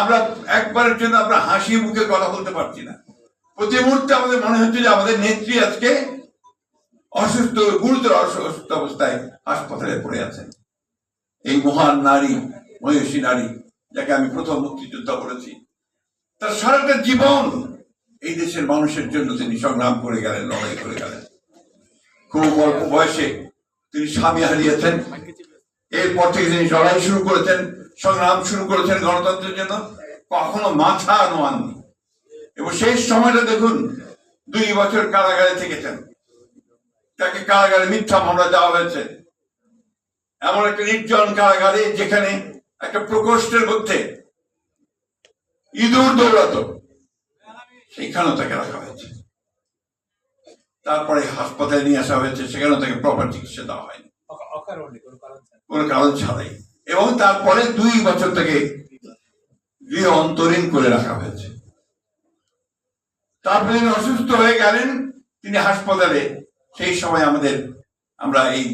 আমরা একবারের জন্য আমরা হাসি মুখে কথা বলতে পারছি না। প্রতি মুহূর্তে আমাদের মনে হচ্ছে যে আমাদের নেত্রী আজকে অসুস্থ, গুরুতর অসুস্থ অবস্থায় হাসপাতালে পড়ে আছেন। এই মহান নারী, মহিষী নারী, যাকে আমি প্রথম মুক্তিযোদ্ধা বলেছি, তার সারাটা জীবন এই দেশের মানুষের জন্য তিনি সংগ্রাম করে গেলেন, লড়াই করে গেলেন। খুব অল্প বয়সে তিনি স্বামী হারিয়েছেন। এরপর থেকে তিনি লড়াই শুরু করেছেন, সংগ্রাম শুরু করেছেন গণতন্ত্রের জন্য, কখনো মাথা নোয়াননি। এবং শেষ সময়টা দেখুন, 2 বছর কারাগারে থেকেছেন। তাকে কারাগারে মিথ্যা মামলা দেওয়া হয়েছে, এমন একটা নির্জন কারাগারে যেখানে একটা প্রকোষ্ঠের মধ্যে ইঁদুর দৌড়াতো, সেখানেও তাকে রাখা হয়েছে। তারপরে হাসপাতালে নিয়ে আসা হয়েছে, সেখানেও তাকে প্রপার চিকিৎসা দেওয়া হয়নি, কোনো কারণ ছাড়াই। এবং তারপরে 2 বছর তাকে গৃহ অন্তরীণ করে রাখা হয়েছে। তারপরে তিনি অসুস্থ হয়ে গেলেন, তিনি হাসপাতালে। সেই সময় আমরা এই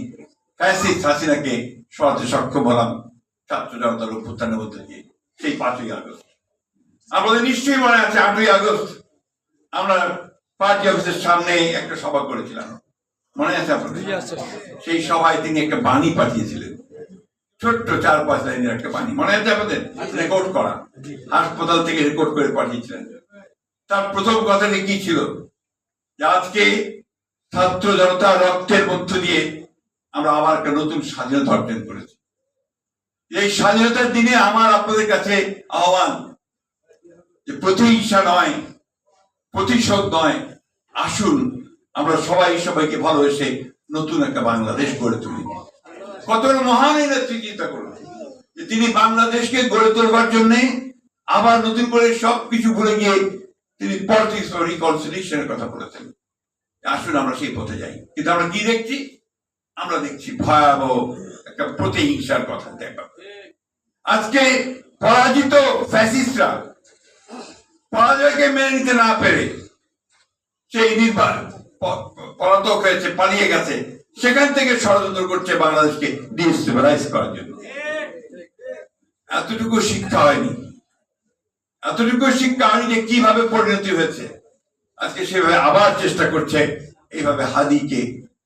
ফ্যাসিস্ট হাসিনাকে সরাতে সক্ষম হলাম ছাত্র জনতার অভ্যুত্থানের মধ্যে দিয়ে, সেই 5ই আগস্ট। আমাদের নিশ্চয়ই মনে আছে 8ই আগস্ট আমরা পার্টি অফিসের সামনে একটা সভা করেছিলাম, মনে আছে আপনাদের? সেই সভায় তিনি একটা বাণী পাঠিয়েছিলেন, ছোট্ট 4-5 লাইনের একটা বাণী, মনে আছে আপনাদের? রেকর্ড করা, হাসপাতাল থেকে রেকর্ড করে পাঠিয়েছিলেন। তার প্রথম কথাটি কি ছিল? যে আজকে ছাত্র জনতা রক্তের মধ্য দিয়ে আমরা আবার একটা নতুন স্বাধীনতা অর্জন করেছি। এই স্বাধীনতার দিনে আমার আপনাদের কাছে আহ্বান, যে প্রতিহিংসা নয়, প্রতিশোধ নয়, আসুন আমরা সবাইকে ভালোবেসে নতুন একটা বাংলাদেশ গড়ে তুলি। কত মহান এই নেত্রী, চিন্তা করুন যে তিনি বাংলাদেশকে গড়ে তোলবার জন্য আবার নতুন করে সবকিছু ভুলে গিয়ে তিনি পলিটিক্স ও রিকনসিলিয়েশনের কথা বলেছেন। আসুন আমরা সেই পথে যাই। কিন্তু আমরা কি দেখছি? আমরা দেখছি ভয়াবহ একটা প্রতিহিংসার কথা দেখা। আজকে পরাজিত ফ্যাসিস্টরা পরাজয়কে মেনে নিতে না পেরে সেই পলাতক হয়েছে, পালিয়ে গেছে, সেখান থেকে ষড়যন্ত্র করছে বাংলাদেশকে ডিস্টেবিলাইজ করার জন্য। এতটুকু শিক্ষা হয়নি, যে কিভাবে পরিণতি হয়েছে। আজকে সেভাবে আবার চেষ্টা করছে, এইভাবে হাদিকে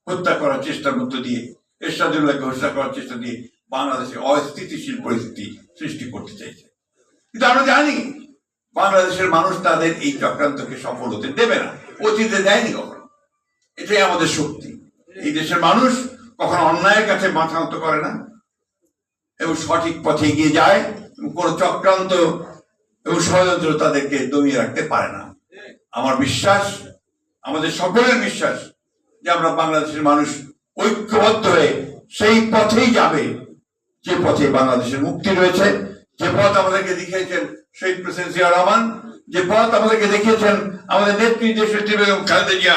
হত্যা করার চেষ্টার মধ্য দিয়ে, এরশাদুল্লাহকে হত্যা করার চেষ্টা দিয়ে বাংলাদেশে অস্থিতিশীল পরিস্থিতি সৃষ্টি করতে চাইছে। কিন্তু আমরা জানি বাংলাদেশের মানুষ তাদের এই চক্রান্তকে সফল হতে দেবে না, অতীতে দেয়নি কখনো। এটাই আমাদের শক্তি। এই দেশের মানুষ কখনো অন্যায়ের কাছে মাথা নত করে না এবং সঠিক পথে এগিয়ে যায়। কোন চক্রান্ত এবং ষড়যন্ত্র তাদেরকে দমিয়ে রাখতে পারে না। আমার বিশ্বাস, আমাদের সকলের বিশ্বাস, যে আমরা বাংলাদেশের মানুষ ঐক্যবদ্ধ হয়ে সেই পথেই যাবে, যে পথে বাংলাদেশের মুক্তি রয়েছে, যে পথ আমাদেরকে দেখিয়েছেন শহীদ প্রেসিডেন্ট জিয়া রহমান, যে পথ আমাদেরকে দেখিয়েছেন আমাদের নেত্রী দেশনেত্রী বেগম খালেদা জিয়া।